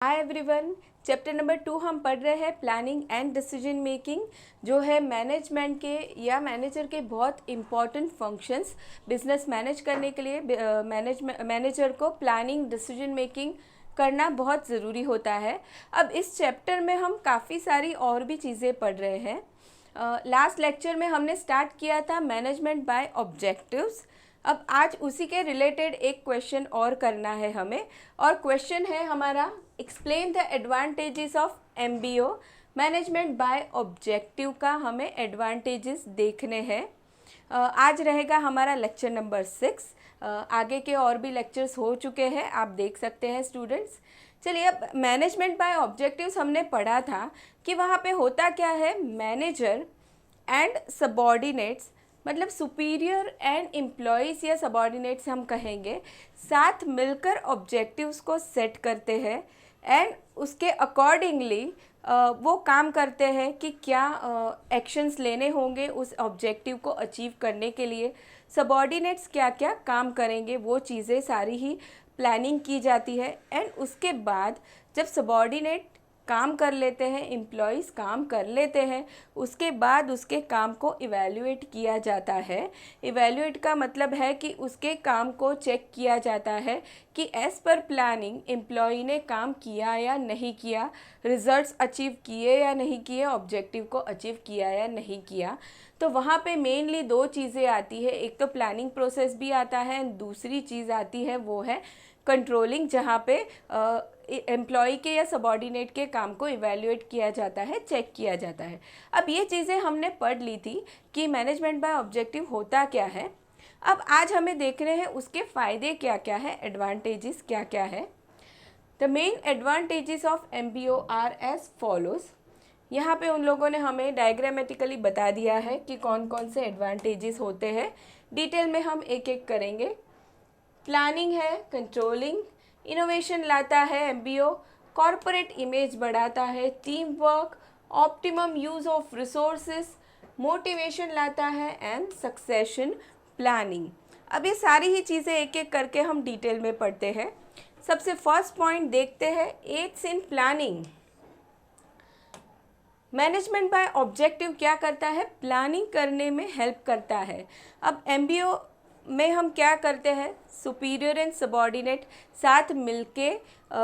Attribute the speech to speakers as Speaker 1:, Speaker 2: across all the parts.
Speaker 1: Hi everyone. Chapter number 2 हम पढ़ रहे हैं प्लानिंग एंड डिसीजन मेकिंग, जो है मैनेजमेंट के या मैनेजर के बहुत इम्पॉर्टेंट फंक्शंस। बिजनेस मैनेज करने के लिए मैनेजर को प्लानिंग डिसीजन मेकिंग करना बहुत ज़रूरी होता है। अब इस चैप्टर में हम काफ़ी सारी और भी चीज़ें पढ़ रहे हैं। लास्ट लेक्चर में हमने स्टार्ट किया था मैनेजमेंट बाय ऑब्जेक्टिव्स। अब आज उसी के रिलेटेड एक क्वेश्चन और करना है हमें, और क्वेश्चन है हमारा explain the advantages of MBO. Management by objective का हमें एडवांटेजेस देखने हैं। आज रहेगा हमारा लेक्चर नंबर 6। आगे के और भी लेक्चर्स हो चुके हैं, आप देख सकते हैं स्टूडेंट्स। चलिए, अब मैनेजमेंट बाय ऑब्जेक्टिव्स हमने पढ़ा था कि वहाँ पे होता क्या है, मैनेजर एंड सबॉर्डिनेट्स, मतलब सुपीरियर एंड एम्प्लॉयज़ या सबॉर्डिनेट्स हम कहेंगे, साथ मिलकर ऑब्जेक्टिव्स को सेट करते हैं एंड उसके अकॉर्डिंगली वो काम करते हैं कि क्या एक्शंस लेने होंगे उस ऑब्जेक्टिव को अचीव करने के लिए। सबॉर्डिनेट्स क्या क्या काम करेंगे, वो चीज़ें सारी ही प्लानिंग की जाती है। एंड उसके बाद जब सबॉर्डिनेट काम कर लेते हैं, एम्प्लॉयज़ काम कर लेते हैं, उसके बाद उसके काम को इवैल्यूएट किया जाता है। इवैल्यूएट का मतलब है कि उसके काम को चेक किया जाता है कि एज़ पर प्लानिंग एम्प्लॉय ने काम किया या नहीं किया, रिजल्ट्स अचीव किए या नहीं किए, ऑब्जेक्टिव को अचीव किया या नहीं किया। तो वहाँ पे मेनली दो चीज़ें आती है, एक तो प्लानिंग प्रोसेस भी आता है, दूसरी चीज़ आती है वो है कंट्रोलिंग, जहाँ पे एम्प्लॉय के या सबॉर्डिनेट के काम को इवैल्यूएट किया जाता है, चेक किया जाता है। अब ये चीज़ें हमने पढ़ ली थी कि मैनेजमेंट बाय ऑब्जेक्टिव होता क्या है। अब आज हमें देख रहे हैं उसके फ़ायदे क्या क्या है, एडवांटेजेस क्या क्या है। The main advantages of MBO are as follows. यहाँ पे उन लोगों ने हमें डायग्रामेटिकली बता दिया है कि कौन कौन से एडवांटेजेस होते हैं। डिटेल में हम एक एक करेंगे। प्लानिंग है, कंट्रोलिंग, इनोवेशन लाता है एमबीओ, कॉरपोरेट इमेज बढ़ाता है, team work, optimum use of resources, motivation लाता है एंड सक्सेशन प्लानिंग। अब ये सारी ही चीज़ें एक एक करके हम डिटेल में पढ़ते हैं। सबसे फर्स्ट पॉइंट देखते हैं, aids in planning. Management by objective क्या करता है, प्लानिंग करने में हेल्प करता है। अब एमबीओ में हम क्या करते हैं, सुपीरियर एंड सबॉर्डिनेट साथ मिलके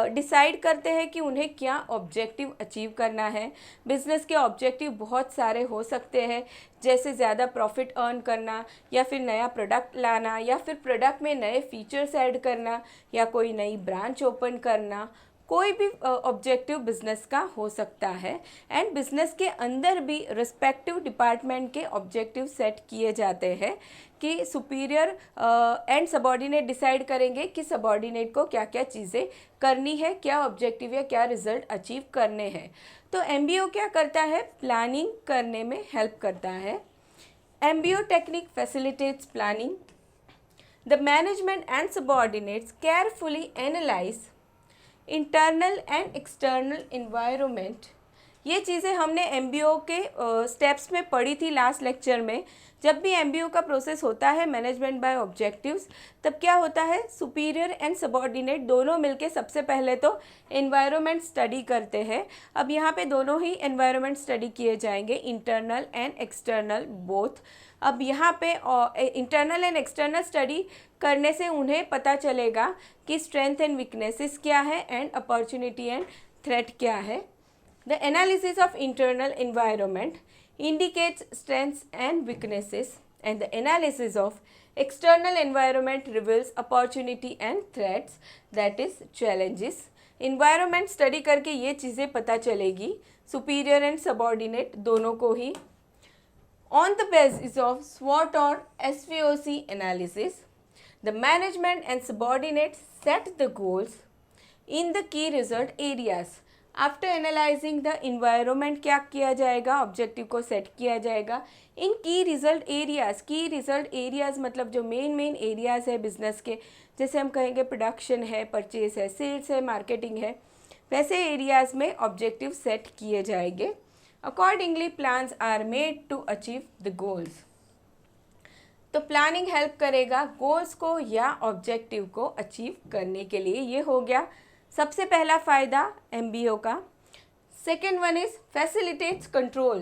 Speaker 1: डिसाइड करते हैं कि उन्हें क्या ऑब्जेक्टिव अचीव करना है। बिजनेस के ऑब्जेक्टिव बहुत सारे हो सकते हैं, जैसे ज़्यादा प्रॉफिट अर्न करना, या फिर नया प्रोडक्ट लाना, या फिर प्रोडक्ट में नए फीचर्स ऐड करना, या कोई नई ब्रांच ओपन करना। कोई भी ऑब्जेक्टिव बिजनेस का हो सकता है। एंड बिजनेस के अंदर भी रिस्पेक्टिव डिपार्टमेंट के ऑब्जेक्टिव सेट किए जाते हैं कि सुपीरियर एंड सबॉर्डिनेट डिसाइड करेंगे कि सबॉर्डिनेट को क्या क्या चीज़ें करनी है, क्या ऑब्जेक्टिव या क्या रिजल्ट अचीव करने हैं। तो एमबीओ क्या करता है, प्लानिंग करने में हेल्प करता है। MBO technique facilitates planning. The management and subordinates carefully analyse internal and external environment. ये चीज़ें हमने एमबीओ के स्टेप्स में पढ़ी थी लास्ट लेक्चर में। जब भी एमबीओ का प्रोसेस होता है मैनेजमेंट बाय ऑब्जेक्टिव्स, तब क्या होता है, सुपीरियर एंड सबॉर्डिनेट दोनों मिलके सबसे पहले तो एनवायरनमेंट स्टडी करते हैं। अब यहाँ पे दोनों ही एनवायरनमेंट स्टडी किए जाएंगे, इंटरनल एंड एक्सटर्नल बोथ। अब यहाँ पे इंटरनल एंड एक्सटर्नल स्टडी करने से उन्हें पता चलेगा कि स्ट्रेंथ एंड वीकनेसेस क्या है एंड अपॉर्चुनिटी एंड थ्रेट क्या है। The analysis of internal environment indicates strengths and weaknesses, and the analysis of external environment reveals opportunity and threats, that is challenges. environment study करके ये चीज़ें पता चलेगी superior and subordinate दोनों को ही। on the basis of SWOT or SVOC analysis, the management and subordinates set the goals in the key result areas. After analysing the environment क्या किया जाएगा, ऑब्जेक्टिव को सेट किया जाएगा इन की रिजल्ट एरियाज़। की रिजल्ट एरियाज़ मतलब जो मेन एरियाज़ है बिजनेस के, जैसे हम कहेंगे प्रोडक्शन है, परचेज है, सेल्स है, मार्केटिंग है, वैसे एरियाज़ में ऑब्जेक्टिव सेट किए जाएंगे। Accordingly plans are made to achieve the goals. तो प्लानिंग हेल्प करेगा गोल्स को या ऑब्जेक्टिव को अचीव करने के लिए। ये हो गया सबसे पहला फ़ायदा MBO का। Second one is facilitates control,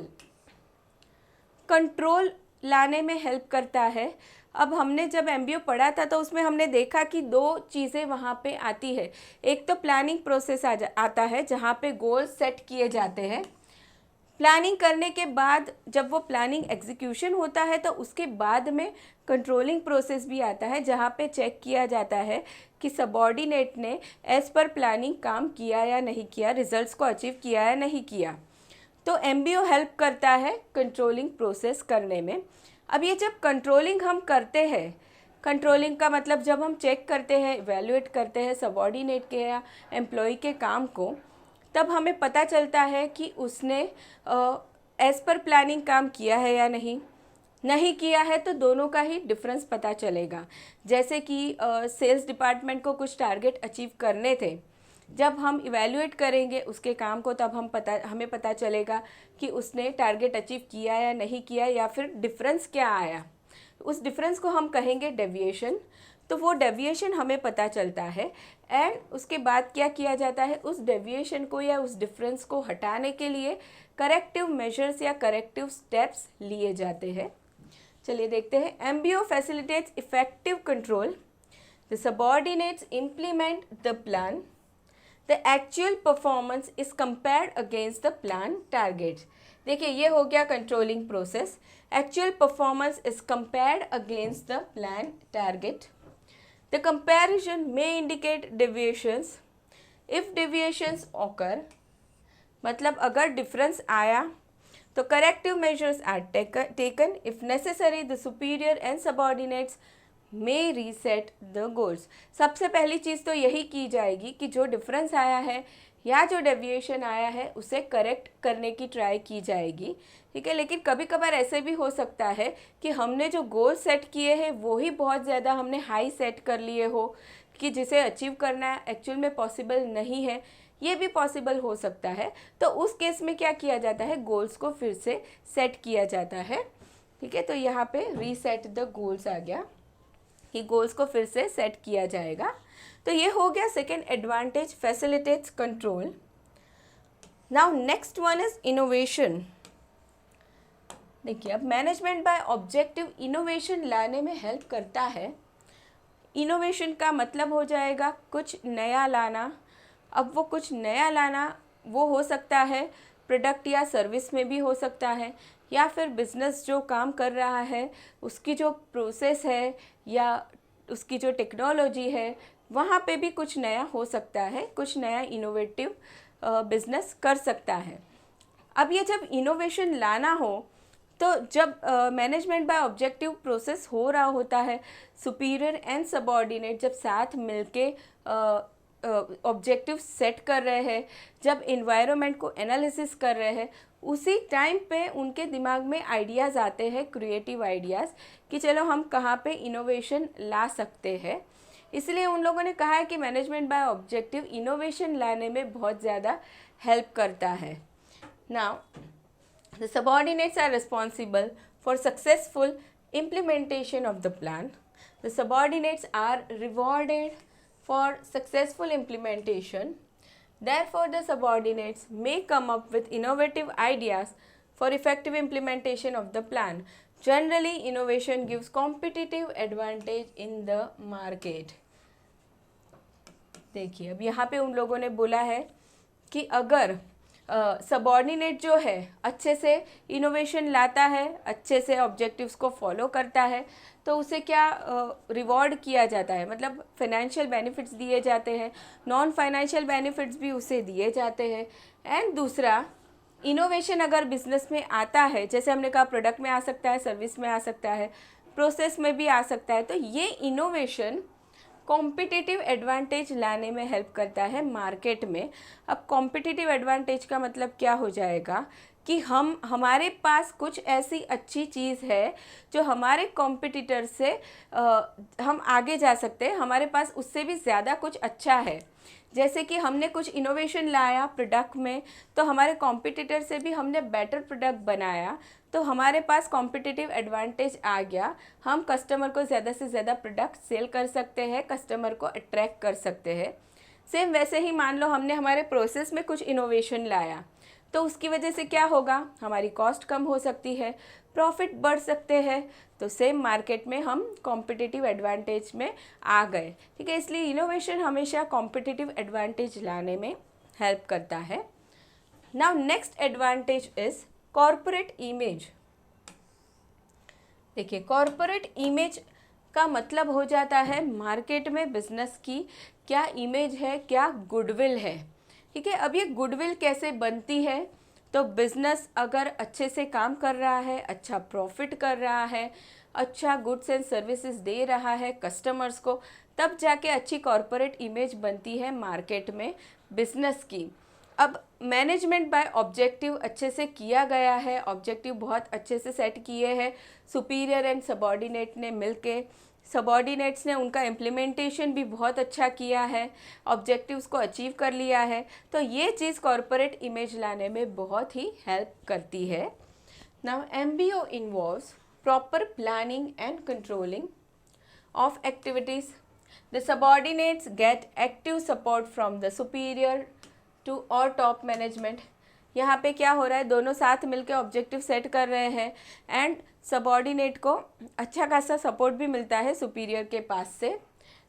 Speaker 1: control लाने में हेल्प करता है। अब हमने जब MBO पढ़ा था तो उसमें हमने देखा कि दो चीज़ें वहाँ पे आती है। एक तो प्लानिंग प्रोसेस आता है जहाँ पे गोल सेट किए जाते हैं। प्लानिंग करने के बाद जब वो प्लानिंग एग्जीक्यूशन होता है तो उसके बाद में कंट्रोलिंग प्रोसेस भी आता है जहाँ पे चेक किया जाता है कि सबॉर्डिनेट ने एज़ पर प्लानिंग काम किया या नहीं किया, रिजल्ट्स को अचीव किया या नहीं किया। तो MBO हेल्प करता है कंट्रोलिंग प्रोसेस करने में। अब ये जब कंट्रोलिंग हम करते हैं, कंट्रोलिंग का मतलब जब हम चेक करते हैं, इवैल्यूएट करते हैं सबॉर्डिनेट के या एम्प्लॉय के काम को, तब हमें पता चलता है कि उसने एज़ पर प्लानिंग काम किया है या नहीं किया है, तो दोनों का ही डिफरेंस पता चलेगा। जैसे कि सेल्स डिपार्टमेंट को कुछ टारगेट अचीव करने थे, जब हम इवैल्यूएट करेंगे उसके काम को तब हमें पता चलेगा कि उसने टारगेट अचीव किया या नहीं किया, या फिर डिफरेंस क्या आया। उस डिफरेंस को हम कहेंगे डेविएशन। तो वो डेविएशन हमें पता चलता है एंड उसके बाद क्या किया जाता है, उस डेविएशन को या उस डिफरेंस को हटाने के लिए करेक्टिव मेजर्स या करेक्टिव स्टेप्स लिए जाते हैं। चलिए देखते हैं। MBO facilitates effective control, the subordinates implement the plan, the actual performance is compared against the plan targets. देखिए ये हो गया controlling process. Actual performance is compared against the plan target. The comparison may indicate deviations if deviations occur, मतलब अगर difference आया तो corrective measures are taken, if necessary the superior and subordinates may reset the goals. सबसे पहली चीज़ तो यही की जाएगी कि जो डिफरेंस आया है या जो डेविएशन आया है उसे करेक्ट करने की ट्राई की जाएगी, ठीक है। लेकिन कभी कभार ऐसे भी हो सकता है कि हमने जो गोल सेट किए हैं वो ही बहुत ज़्यादा हमने हाई सेट कर लिए हो कि जिसे अचीव करना एक्चुअल में पॉसिबल नहीं है, ये भी पॉसिबल हो सकता है। तो उस केस में क्या किया जाता है, गोल्स को फिर से सेट किया जाता है, ठीक है। तो यहाँ पे रीसेट द गोल्स आ गया कि गोल्स को फिर से सेट किया जाएगा। तो ये हो गया second advantage, facilitates control. Now next one is innovation. देखिए अब मैनेजमेंट बाय ऑब्जेक्टिव इनोवेशन लाने में हेल्प करता है। इनोवेशन का मतलब हो जाएगा कुछ नया लाना। अब वो कुछ नया लाना वो हो सकता है प्रोडक्ट या सर्विस में भी हो सकता है, या फिर बिजनेस जो काम कर रहा है उसकी जो प्रोसेस है या उसकी जो टेक्नोलॉजी है वहाँ पे भी कुछ नया हो सकता है, कुछ नया इनोवेटिव बिजनेस कर सकता है। अब ये जब इनोवेशन लाना हो तो जब मैनेजमेंट बाय ऑब्जेक्टिव प्रोसेस हो रहा होता है, सुपीरियर एंड सबॉर्डिनेट जब साथ मिलके ऑब्जेक्टिव सेट कर रहे हैं, जब इन्वायरमेंट को एनालिसिस कर रहे हैं, उसी टाइम पे उनके दिमाग में आइडियाज़ आते हैं, क्रिएटिव आइडियाज़, कि चलो हम कहाँ पे इनोवेशन ला सकते हैं। इसलिए उन लोगों ने कहा है कि मैनेजमेंट बाय ऑब्जेक्टिव इनोवेशन लाने में बहुत ज़्यादा हेल्प करता है। Now the subordinates are responsible for successful implementation of the plan. The subordinates are rewarded for successful implementation. Therefore, the subordinates may come up with innovative ideas for effective implementation of the plan. Generally, innovation gives competitive advantage in the market. देखिए अब यहाँ पे उन लोगों ने बोला है कि अगर सबॉर्डिनेट जो है अच्छे से इनोवेशन लाता है, अच्छे से ऑब्जेक्टिव्स को फॉलो करता है, तो उसे क्या रिवॉर्ड किया जाता है, मतलब फाइनेंशियल बेनिफिट्स दिए जाते हैं, नॉन फाइनेंशियल बेनिफिट्स भी उसे दिए जाते हैं। एंड दूसरा, इनोवेशन अगर बिजनेस में आता है, जैसे हमने कहा प्रोडक्ट में आ सकता है, सर्विस में आ सकता है, प्रोसेस में भी आ सकता है, तो ये इनोवेशन कॉम्पिटिटिव एडवांटेज लाने में हेल्प करता है मार्केट में। अब कॉम्पिटिटिव एडवांटेज का मतलब क्या हो जाएगा कि हमारे पास कुछ ऐसी अच्छी चीज़ है जो हमारे कॉम्पिटिटर से हम आगे जा सकते हैं, हमारे पास उससे भी ज़्यादा कुछ अच्छा है। जैसे कि हमने कुछ इनोवेशन लाया प्रोडक्ट में, तो हमारे कॉम्पिटिटर से भी हमने बेटर प्रोडक्ट बनाया, तो हमारे पास कॉम्पिटिटिव एडवांटेज आ गया। हम कस्टमर को ज़्यादा से ज़्यादा प्रोडक्ट सेल कर सकते हैं, कस्टमर को अट्रैक्ट कर सकते हैं। सेम वैसे ही मान लो हमने हमारे प्रोसेस में कुछ इनोवेशन लाया, तो उसकी वजह से क्या होगा, हमारी कॉस्ट कम हो सकती है, प्रॉफिट बढ़ सकते हैं, तो सेम मार्केट में हम कॉम्पिटिटिव एडवांटेज में आ गए। ठीक है, इसलिए इनोवेशन हमेशा कॉम्पिटिटिव एडवांटेज लाने में हेल्प करता है। Now next advantage is corporate image. देखिए, कॉर्पोरेट इमेज का मतलब हो जाता है मार्केट में बिजनेस की क्या इमेज है, क्या गुडविल है। ठीक है, अब ये गुडविल कैसे बनती है, तो बिजनेस अगर अच्छे से काम कर रहा है, अच्छा प्रॉफिट कर रहा है, अच्छा गुड्स एंड सर्विसेज दे रहा है कस्टमर्स को, तब जाके अच्छी कॉर्पोरेट इमेज बनती है मार्केट में बिजनेस की। अब मैनेजमेंट बाय ऑब्जेक्टिव अच्छे से किया गया है, ऑब्जेक्टिव बहुत अच्छे से सेट किए हैं, सुपीरियर एंड सबॉर्डिनेट ने मिलके, सबॉर्डिनेट्स ने उनका इम्प्लीमेंटेशन भी बहुत अच्छा किया है, ऑब्जेक्टिव्स को अचीव कर लिया है, तो ये चीज़ कॉर्पोरेट इमेज लाने में बहुत ही हेल्प करती है। Now MBO involves proper planning and controlling of activities. The subordinates get active support from the superior to or top management. यहाँ पे क्या हो रहा है, दोनों साथ मिलकर ऑब्जेक्टिव सेट कर रहे हैं एंड सबॉर्डिनेट को अच्छा खासा सपोर्ट भी मिलता है सुपीरियर के पास से।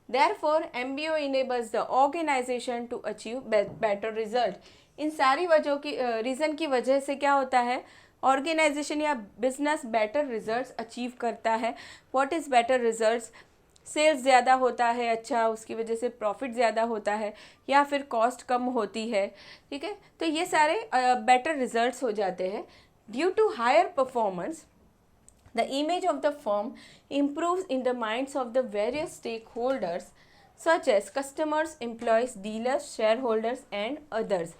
Speaker 1: Therefore, MBO enables the organization to achieve better result. इन सारी वजहों की रीज़न की वजह से क्या होता है, ऑर्गेनाइजेशन या बिजनेस बेटर रिजल्ट्स अचीव करता है। What is better results, sales ज़्यादा होता है, अच्छा उसकी वजह से प्रॉफिट ज़्यादा होता है, या फिर कॉस्ट कम होती है। ठीक है, तो ये सारे बेटर रिजल्ट्स हो जाते हैं। Due to higher performance the image of the firm improves in the minds of the various stakeholders such as customers, employees, dealers, shareholders and others.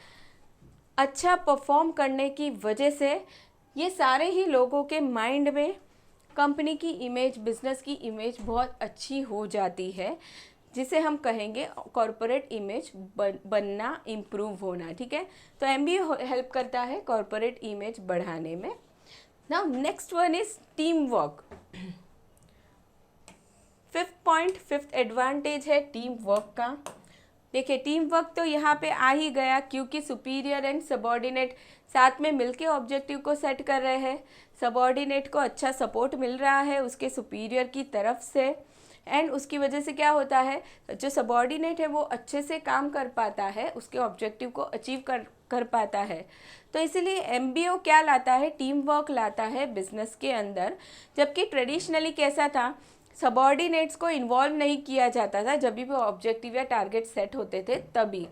Speaker 1: अच्छा परफॉर्म करने की वजह से ये सारे ही लोगों के माइंड में कंपनी की इमेज, बिजनेस की इमेज बहुत अच्छी हो जाती है, जिसे हम कहेंगे कॉरपोरेट इमेज बनना, इम्प्रूव होना। ठीक है, तो MBA हेल्प करता है कॉरपोरेट इमेज बढ़ाने में। Now next one is team work. Fifth advantage है टीम वर्क का। देखिए, टीम वर्क तो यहाँ पे आ ही गया, क्योंकि सुपीरियर एंड सबॉर्डिनेट साथ में मिलके ऑब्जेक्टिव को सेट कर रहे हैं। सबॉर्डिनेट को अच्छा सपोर्ट मिल रहा है उसके सुपीरियर की तरफ से, एंड उसकी वजह से क्या होता है, जो सबॉर्डिनेट है वो अच्छे से काम कर पाता है, उसके ऑब्जेक्टिव को अचीव कर पाता है। तो इसीलिए MBO क्या लाता है, टीम वर्क लाता है बिजनेस के अंदर। जबकि ट्रेडिशनली कैसा था, सबॉर्डिनेट्स को इन्वॉल्व नहीं किया जाता था जब भी वो ऑब्जेक्टिव या टारगेट सेट होते थे तभी।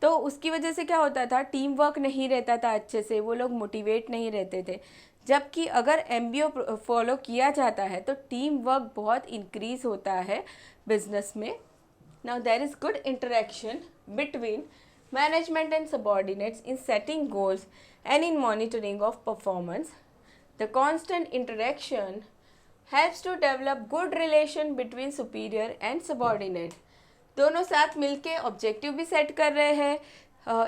Speaker 1: तो उसकी वजह से क्या होता था, टीम वर्क नहीं रहता था अच्छे से, वो लोग मोटिवेट नहीं रहते थे। जबकि अगर MBO फॉलो किया जाता है तो टीम वर्क बहुत इंक्रीज होता है बिजनेस में। Now there is good interaction between management and subordinates in setting goals and in monitoring of performance. The constant interaction helps to develop good relation between superior and subordinate. दोनों साथ मिलके objective भी set कर रहे हैं,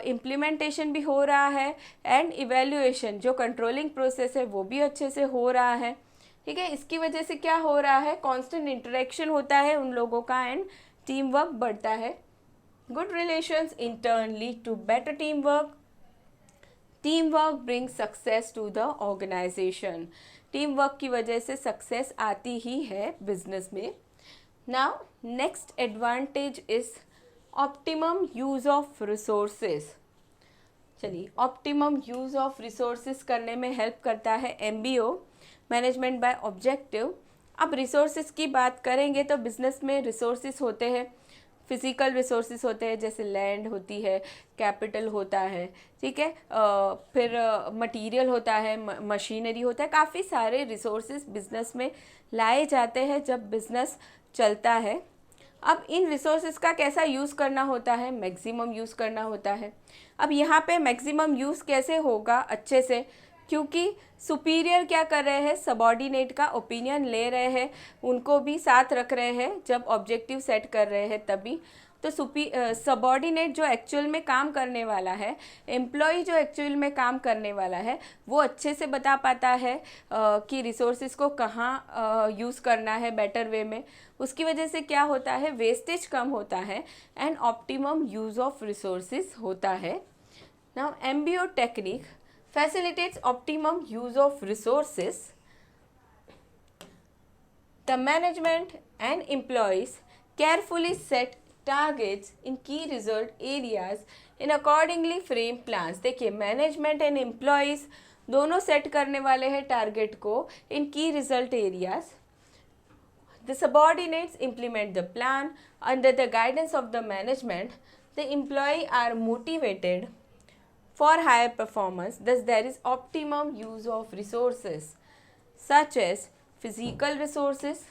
Speaker 1: implementation भी हो रहा है, एंड इवेल्युएशन जो कंट्रोलिंग प्रोसेस है वो भी अच्छे से हो रहा है। ठीक है, इसकी वजह से क्या हो रहा है, कांस्टेंट इंटरेक्शन होता है उन लोगों का एंड टीम वर्क बढ़ता है। Good relations in turn lead to better team work. Team work brings success to the organization. Team work की वजह से सक्सेस आती ही है बिजनेस में। Now next advantage is optimum use of resources. चलिए, ऑप्टिमम यूज़ ऑफ रिसोर्सेज करने में हेल्प करता है MBO, मैनेजमेंट बाय ऑब्जेक्टिव। अब रिसोर्सेज की बात करेंगे तो बिजनेस में रिसोर्सेज होते हैं, फिज़िकल रिसोर्सेज होते हैं, जैसे लैंड होती है, कैपिटल होता है, ठीक है, फिर मटेरियल होता है, मशीनरी होता है, काफ़ी सारे रिसोर्सेज बिजनेस में लाए जाते हैं जब बिजनेस चलता है। अब इन रिसोर्सेज का कैसा यूज़ करना होता है, मैक्सिमम यूज़ करना होता है। अब यहाँ पे मैक्सिमम यूज़ कैसे होगा अच्छे से, क्योंकि सुपीरियर क्या कर रहे हैं, सबॉर्डिनेट का ओपिनियन ले रहे हैं, उनको भी साथ रख रहे हैं जब ऑब्जेक्टिव सेट कर रहे हैं तभी। तो सबॉर्डिनेट जो एक्चुअल में काम करने वाला है, एम्प्लॉय जो एक्चुअल में काम करने वाला है, वो अच्छे से बता पाता है कि रिसोर्सेज को कहाँ यूज़ करना है बेटर वे में। उसकी वजह से क्या होता है, वेस्टेज कम होता है and optimum use of resources होता है। Now MBO technique facilitates optimum use of resources. The management and employees carefully set targets in key result areas in accordingly frame plans. देखिए मैनेजमेंट एंड एम्प्लॉयज़ दोनों set करने वाले हैं target को इन की result areas. The subordinates implement the plan under the guidance of the management. The employee are motivated for higher performance. Thus there is optimum use of resources such as physical resources,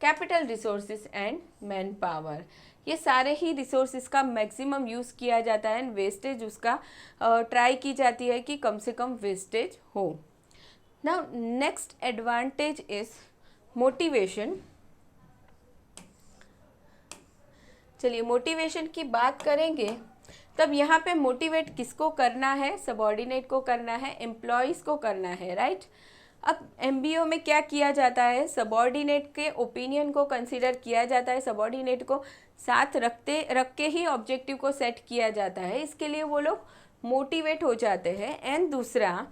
Speaker 1: capital resources and manpower. ये सारे ही resources का maximum use किया जाता है and wastage उसका try की जाती है कि कम से कम वेस्टेज हो. Now next advantage is motivation. चलिए मोटिवेशन की बात करेंगे. तब यहाँ पे मोटिवेट किसको करना है, सबॉर्डिनेट को करना है, एम्प्लॉयज़ को करना है, राइट. अब MBO में क्या किया जाता है, सबॉर्डिनेट के ओपिनियन को कंसीडर किया जाता है, सबॉर्डिनेट को साथ रख के ही ऑब्जेक्टिव को सेट किया जाता है. इसके लिए वो लोग मोटिवेट हो जाते हैं. एंड दूसरा,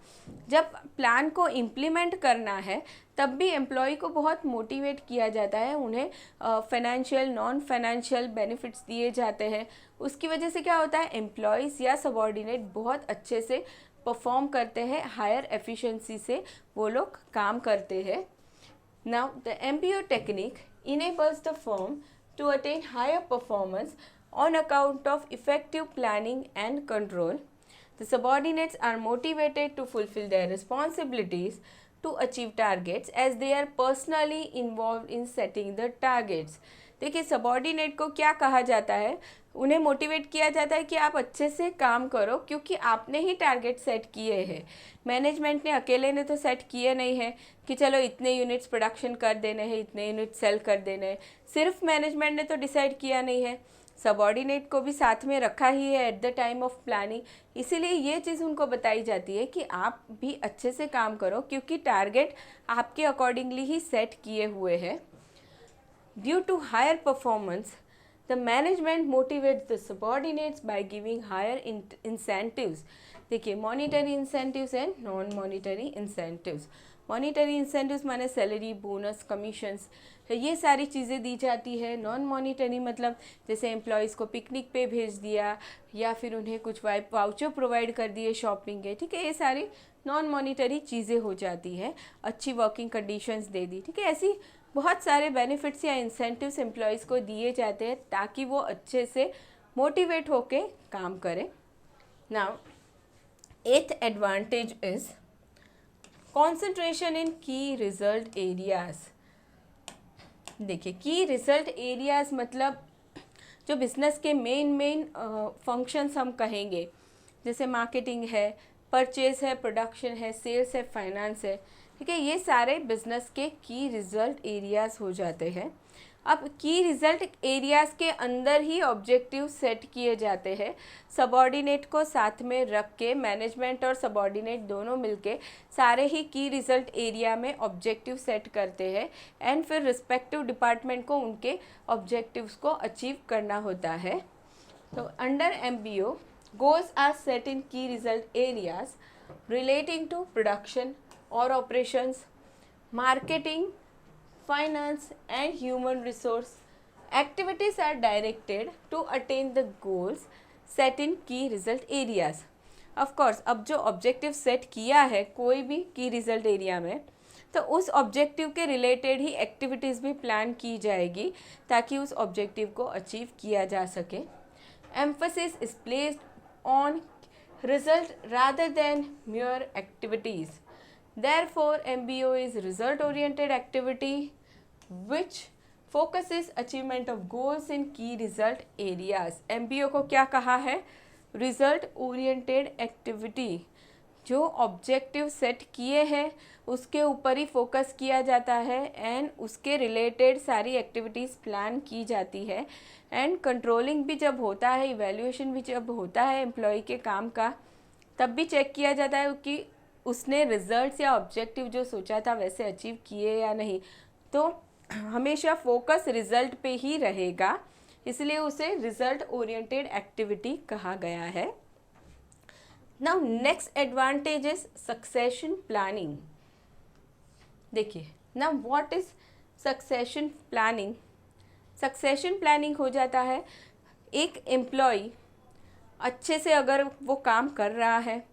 Speaker 1: जब प्लान को इम्प्लीमेंट करना है तब भी एम्प्लॉय को बहुत मोटिवेट किया जाता है, उन्हें फाइनेंशियल नॉन फाइनेंशियल बेनिफिट्स दिए जाते हैं. उसकी वजह से क्या होता है, एम्प्लॉयज़ या सबॉर्डिनेट बहुत अच्छे से परफॉर्म करते हैं, हायर एफिशिएंसी से वो लोग काम करते हैं. Now the MBO technique enables the firm to attain higher performance on account of effective planning and control. The subordinates are motivated to fulfill their responsibilities to achieve targets as they are personally involved in setting the targets. देखिए subordinate को क्या कहा जाता है, उन्हें motivate किया जाता है कि आप अच्छे से काम करो क्योंकि आपने ही टारगेट सेट किए हैं. मैनेजमेंट ने अकेले ने तो सेट किए नहीं है कि चलो इतने यूनिट्स प्रोडक्शन कर देने हैं, इतने यूनिट सेल कर देने हैं. सिर्फ मैनेजमेंट ने तो डिसाइड किया नहीं है, सबॉर्डिनेट को भी साथ में रखा ही है at the time of planning. इसीलिए ये चीज़ उनको बताई जाती है कि आप भी अच्छे से काम करो क्योंकि टारगेट आपके अकॉर्डिंगली ही सेट किए हुए हैं. Due to higher performance the management motivates the subordinates by giving higher incentives. देखिए monetary incentives and non monetary incentives. Monetary incentives माने सैलरी, बोनस, कमीशंस, ये सारी चीज़ें दी जाती है. नॉन मॉनिटरी मतलब जैसे एम्प्लॉयज़ को पिकनिक पे भेज दिया या फिर उन्हें कुछ वाउचर प्रोवाइड कर दिए शॉपिंग के, ठीक है, ये सारी नॉन मॉनिटरी चीज़ें हो जाती है. अच्छी वर्किंग कंडीशंस दे दी, ठीक है, ऐसी बहुत सारे बेनिफिट्स या इंसेंटिव्स एम्प्लॉयज़ को दिए जाते हैं ताकि वो अच्छे से मोटिवेट होके काम करें. Now 8th advantage is concentration in की रिजल्ट एरियाज़. देखिए की रिजल्ट एरियाज़ मतलब जो बिज़नेस के मेन फंक्शंस हम कहेंगे, जैसे मार्केटिंग है, परचेज़ है, प्रोडक्शन है, सेल्स है, फाइनेंस है, ठीक है, ये सारे बिज़नेस के की रिज़ल्ट एरियाज़ हो जाते हैं. अब की रिज़ल्ट एरियाज़ के अंदर ही ऑब्जेक्टिव सेट किए जाते हैं. सबॉर्डिनेट को साथ में रख के मैनेजमेंट और सबॉर्डिनेट दोनों मिलके सारे ही की रिज़ल्ट एरिया में ऑब्जेक्टिव सेट करते हैं एंड फिर रिस्पेक्टिव डिपार्टमेंट को उनके ऑब्जेक्टिव्स को अचीव करना होता है. तो under MBO goals are set in key result areas relating to production और operations, marketing, finance and human resource activities are directed to attain the goals set in key result areas. of course अब जो objective set किया है कोई भी की result area में, तो उस ऑब्जेक्टिव के रिलेटेड ही एक्टिविटीज़ भी प्लान की जाएगी ताकि उस ऑब्जेक्टिव को अचीव किया जा सके. Emphasis is placed on result rather than mere activities. Therefore, MBO is result-oriented activity which focuses achievement of goals in key result areas. MBO को क्या कहा है? Result-oriented activity. जो ऑब्जेक्टिव सेट किए हैं उसके ऊपर ही फोकस किया जाता है एंड उसके रिलेटेड सारी एक्टिविटीज़ प्लान की जाती है। एंड कंट्रोलिंग भी जब होता है, इवैल्यूएशन भी जब होता है एम्प्लॉय के काम का, तब भी चेक किया जाता है कि उसने रिजल्ट्स या ऑब्जेक्टिव जो सोचा था वैसे अचीव किए या नहीं। तो हमेशा फोकस रिजल्ट पे ही रहेगा, इसलिए उसे रिजल्ट ओरिएंटेड एक्टिविटी कहा गया है। Now next advantage is succession planning. देखिए, now what is succession planning. Succession planning हो जाता है एक एम्प्लॉय अच्छे से अगर वो काम कर रहा है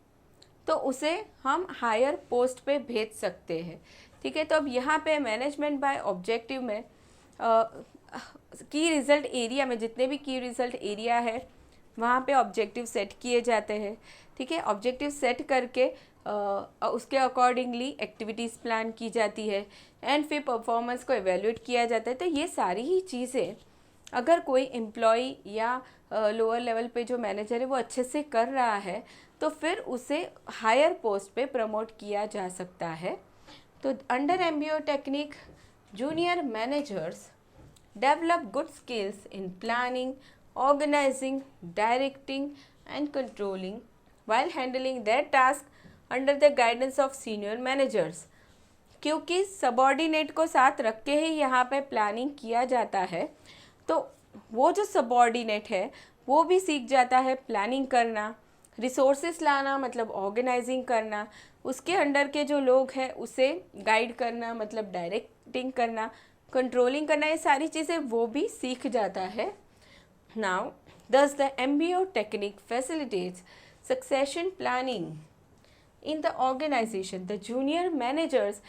Speaker 1: तो उसे हम हायर पोस्ट पे भेज सकते हैं। ठीक है, तो अब यहाँ पे मैनेजमेंट बाय ऑब्जेक्टिव में की रिज़ल्ट एरिया में जितने भी की रिज़ल्ट एरिया है वहाँ पे ऑब्जेक्टिव सेट किए जाते हैं। ठीक है, ऑब्जेक्टिव सेट करके उसके अकॉर्डिंगली एक्टिविटीज़ प्लान की जाती है एंड फिर परफॉर्मेंस को एवेल्यूएट किया जाता है। तो ये सारी ही चीज़ें अगर कोई एम्प्लॉय या लोअर लेवल पे जो मैनेजर है वो अच्छे से कर रहा है तो फिर उसे हायर पोस्ट पे प्रमोट किया जा सकता है। तो under MBO technique junior managers develop good skills in planning, organizing, directing and controlling while handling their task under the guidance of senior managers। क्योंकि सबॉर्डिनेट को साथ रख के ही यहाँ पे प्लानिंग किया जाता है, तो वो जो सबॉर्डिनेट है वो भी सीख जाता है प्लानिंग करना, रिसोर्सेस लाना मतलब ऑर्गेनाइजिंग करना, उसके अंडर के जो लोग हैं उसे गाइड करना मतलब डायरेक्टिंग करना, कंट्रोलिंग करना, ये सारी चीज़ें वो भी सीख जाता है। Now thus the MBO technique facilitates succession planning in the organization। The junior managers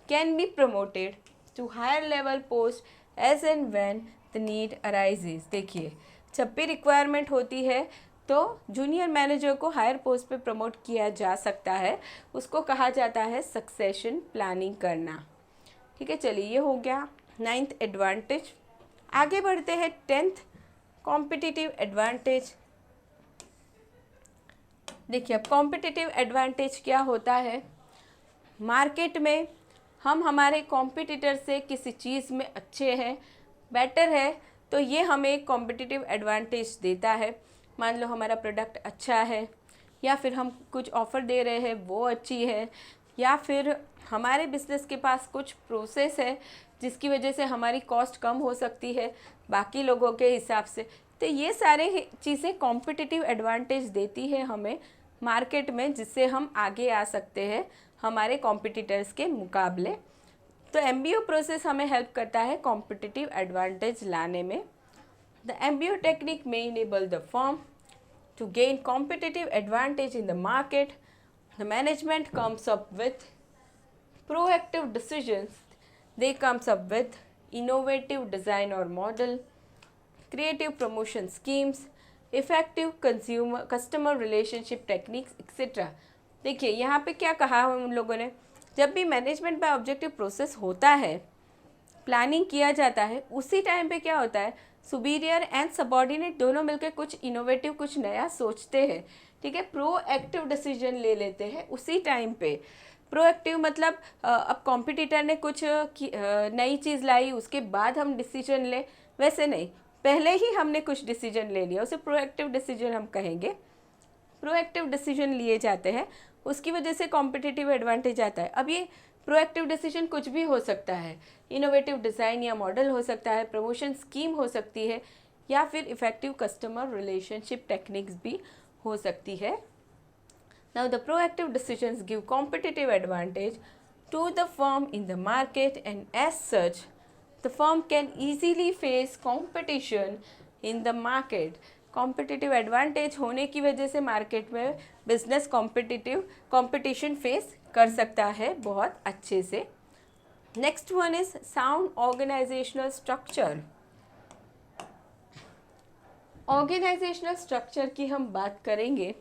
Speaker 1: can be promoted to higher level post as and when the need arises। देखिए, जब भी रिक्वायरमेंट होती है तो जूनियर मैनेजर को हायर पोस्ट पे promote किया जा सकता है, उसको कहा जाता है सक्सेशन प्लानिंग करना। ठीक है, चलिए ये हो गया 9th एडवांटेज। आगे बढ़ते हैं 10th कॉम्पिटिटिव एडवांटेज। देखिए, अब कॉम्पिटिटिव एडवांटेज क्या होता है। मार्केट में हम हमारे कॉम्पिटिटर से किसी चीज़ में अच्छे हैं, बेटर है, तो ये हमें एक कॉम्पिटिटिव एडवांटेज देता है। मान लो हमारा प्रोडक्ट अच्छा है या फिर हम कुछ ऑफ़र दे रहे हैं वो अच्छी है, या फिर हमारे बिजनेस के पास कुछ प्रोसेस है जिसकी वजह से हमारी कॉस्ट कम हो सकती है बाकी लोगों के हिसाब से। तो ये सारे चीज़ें कॉम्पिटिटिव एडवांटेज देती है हमें मार्केट में, जिससे हम आगे आ सकते हैं हमारे कॉम्पिटिटर्स के मुकाबले। तो एमबीओ प्रोसेस हमें हेल्प करता है कॉम्पिटिटिव एडवांटेज लाने में। The MBO technique may enable the firm to gain competitive advantage in the market. The management comes up with proactive decisions, they comes up with innovative design or model, creative promotion schemes, effective customer relationship techniques etc। देखिए, यहाँ पे क्या कहा उन लोगों ने, जब भी मैनेजमेंट बाय ऑब्जेक्टिव प्रोसेस होता है, प्लानिंग किया जाता है, उसी टाइम पे क्या होता है, सुपीरियर एंड सबॉर्डिनेट दोनों मिलकर कुछ इनोवेटिव, कुछ नया सोचते हैं। ठीक है, प्रोएक्टिव डिसीजन ले लेते हैं उसी टाइम पे। प्रोएक्टिव मतलब अब कॉम्पिटिटर ने कुछ नई चीज़ लाई उसके बाद हम डिसीजन लें, वैसे नहीं, पहले ही हमने कुछ डिसीजन ले लिया, उसे प्रोएक्टिव डिसीजन हम कहेंगे। प्रोएक्टिव डिसीजन लिए जाते हैं, उसकी वजह से कॉम्पिटिटिव एडवांटेज आता है। अब ये प्रोएक्टिव डिसीजन कुछ भी हो सकता है, इनोवेटिव डिज़ाइन या मॉडल हो सकता है, प्रमोशन स्कीम हो सकती है, या फिर इफ़ेक्टिव कस्टमर रिलेशनशिप टेक्निक्स भी हो सकती है। Now the proactive decisions give competitive advantage to the firm in the market, and as such the firm can easily face competition in the market। competitive advantage होने की वजह से market में business competition face कर सकता है बहुत अच्छे से। Next one is sound organizational structure. Organizational structure की हम बात करेंगे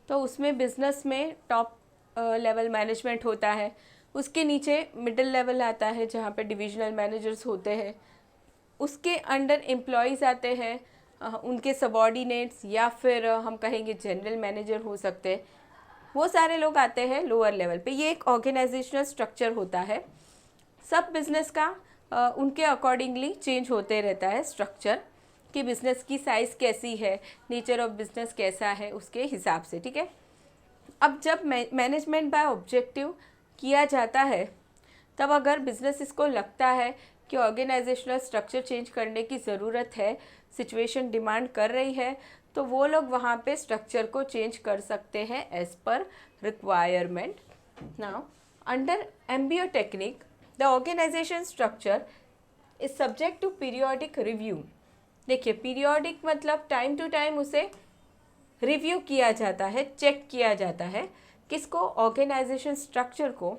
Speaker 1: तो उसमें बिजनेस में टॉप लेवल मैनेजमेंट होता है, उसके नीचे मिडिल लेवल आता है जहाँ पे डिविजनल मैनेजर्स होते हैं, उसके अंडर एम्प्लॉयज़ आते हैं, उनके सबॉर्डिनेट्स, या फिर हम कहेंगे जनरल मैनेजर हो सकते हैं, वो सारे लोग आते हैं लोअर लेवल पे। ये एक ऑर्गेनाइजेशनल स्ट्रक्चर होता है। सब बिजनेस का उनके अकॉर्डिंगली चेंज होते रहता है स्ट्रक्चर, कि बिज़नेस की साइज़ कैसी है, नेचर ऑफ बिज़नेस कैसा है, उसके हिसाब से, ठीक है। अब जब मैनेजमेंट बाय ऑब्जेक्टिव किया जाता है, तब अगर बिजनेस इसको लगता है कि ऑर्गेनाइजेशनल स्ट्रक्चर चेंज करने की ज़रूरत है, सिचुएशन डिमांड कर रही है, तो वो लोग वहाँ पे स्ट्रक्चर को चेंज कर सकते हैं as per requirement. Now under MBO technique the organization structure is subject to periodic review. देखिए, पीरियोडिक मतलब टाइम टू टाइम उसे रिव्यू किया जाता है, चेक किया जाता है, किसको, ऑर्गेनाइजेशन स्ट्रक्चर को।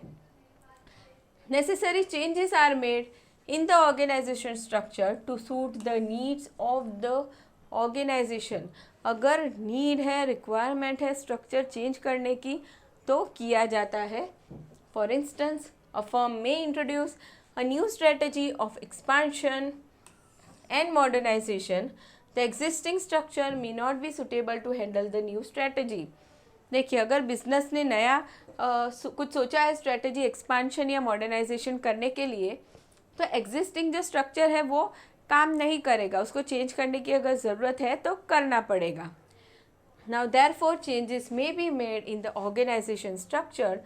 Speaker 1: Necessary changes are made in the organization structure to suit the needs of the organization. अगर नीड है, रिक्वायरमेंट है स्ट्रक्चर चेंज करने की, तो किया जाता है। फॉर इंस्टेंस, अ फर्म में introduce a new strategy of expansion and modernization, the existing structure may not be suitable to handle the new strategy। देखिए, अगर बिजनेस ने नया कुछ सोचा है स्ट्रेटजी एक्सपांशन या मॉडर्नाइजेशन करने के लिए, तो एग्जिस्टिंग जो स्ट्रक्चर है वो काम नहीं करेगा, उसको चेंज करने की अगर ज़रूरत है तो करना पड़ेगा। Now therefore changes may be made in the organization structure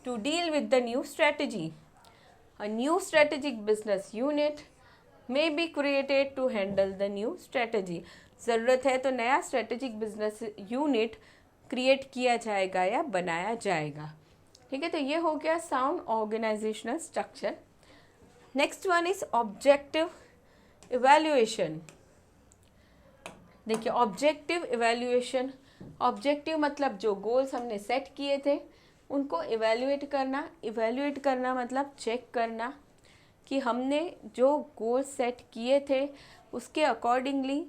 Speaker 1: to deal with the new strategy. A new strategic business unit may be created to handle the new strategy। ज़रूरत है तो नया स्ट्रेटेजिक बिजनेस यूनिट क्रिएट किया जाएगा या बनाया जाएगा, ठीक है। तो ये हो गया sound organizational structure. Next one is objective evaluation. देखिए, ऑब्जेक्टिव इवैल्यूएशन, ऑब्जेक्टिव मतलब जो गोल्स हमने सेट किए थे उनको इवैल्यूएट करना। इवैल्यूएट करना मतलब चेक करना कि हमने जो गोल सेट किए थे उसके अकॉर्डिंगली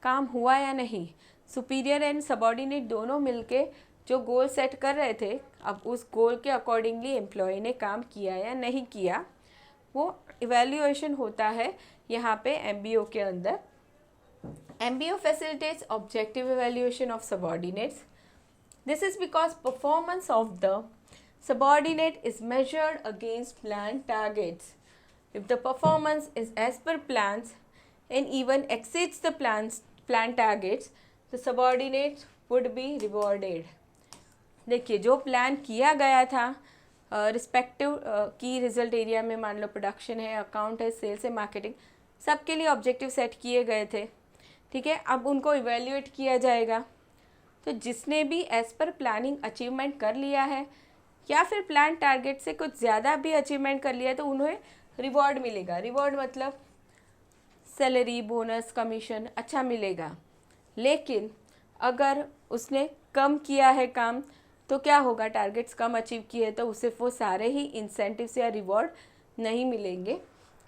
Speaker 1: काम हुआ या नहीं। सुपीरियर एंड सबऑर्डिनेट दोनों मिलके जो गोल सेट कर रहे थे, अब उस गोल के अकॉर्डिंगली एम्प्लॉय ने काम किया या नहीं किया, वो इवैल्यूएशन होता है यहाँ पे MBO के अंदर। MBO facilitates objective evaluation of subordinates. This is because performance of the subordinate is measured against planned targets. If the performance is as per plans and even exceeds the planned targets, the subordinates would be rewarded। देखिए, जो plan किया गया था respective की result area में, मान लो production है, account है, सेल्स है, मार्केटिंग, सबके लिए ऑब्जेक्टिव सेट किए गए थे, ठीक है। अब उनको इवेल्युएट किया जाएगा। तो जिसने भी एज पर प्लानिंग अचीवमेंट कर लिया है या फिर प्लान टारगेट से कुछ ज़्यादा भी अचीवमेंट कर लिया है, तो उन्हें रिवॉर्ड मिलेगा। रिवॉर्ड मतलब सैलरी, बोनस, कमीशन अच्छा मिलेगा। लेकिन अगर उसने कम किया है काम, तो क्या होगा, टारगेट्स कम अचीव किए तो उसे वो सारे ही इंसेंटिव्स या रिवॉर्ड नहीं मिलेंगे।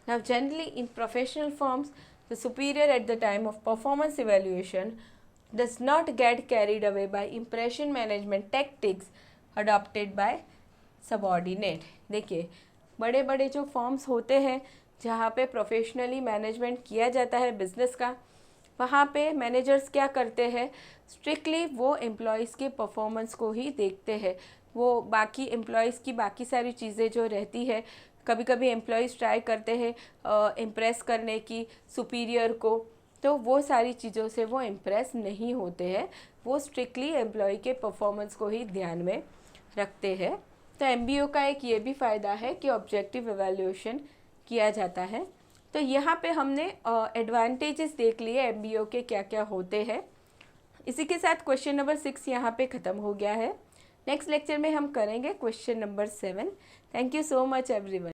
Speaker 1: Now generally in professional firms the superior at the time of performance evaluation does not get carried away by impression management tactics adopted by subordinate। देखिए, बड़े बड़े जो फॉर्म्स होते हैं जहाँ पे प्रोफेशनली मैनेजमेंट किया जाता है बिजनेस का, वहाँ पे मैनेजर्स क्या करते हैं, स्ट्रिक्टली वो एम्प्लॉयज़ के परफॉर्मेंस को ही देखते हैं। वो बाकी एम्प्लॉयज़ की बाकी सारी चीज़ें जो रहती है, कभी कभी एम्प्लॉयज़ ट्राई करते हैं इम्प्रेस करने की सुपीरियर को, तो वो सारी चीज़ों से वो इम्प्रेस नहीं होते हैं, वो स्ट्रिक्टली एम्प्लॉय के परफॉर्मेंस को ही ध्यान में रखते हैं। तो MBO का एक ये भी फ़ायदा है कि ऑब्जेक्टिव एवैल्यूएशन किया जाता है। तो यहाँ पे हमने एडवांटेजेस देख लिए MBO के क्या क्या होते हैं। इसी के साथ क्वेश्चन नंबर 6 यहाँ पे ख़त्म हो गया है। नेक्स्ट लेक्चर में हम करेंगे question number 7। Thank you so much everyone.